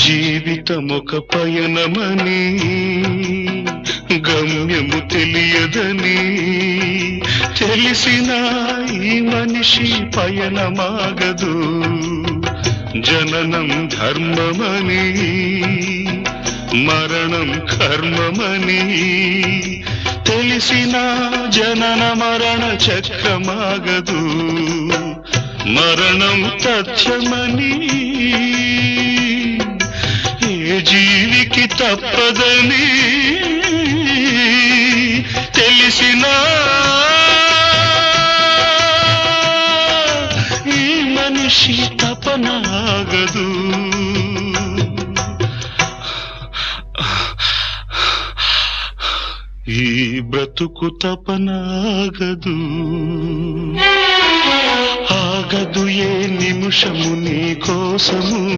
జీవితమొక పయనమని గమ్యము తెలియదని తెలిసిన ఈ మనిషి పయనమాగదు. జననం ధర్మమని మరణం కర్మమని తెలిసిన జనన మరణ చక్రమాగదు. మరణం తథ్యమని ఏ జీవికి తప్పదని తెలిసిన ఈ మనిషి తపనాగదు. ఈ బ్రతుకు తపనాగదు. ఆగదు ఏ నిమిషము నీ కోసము.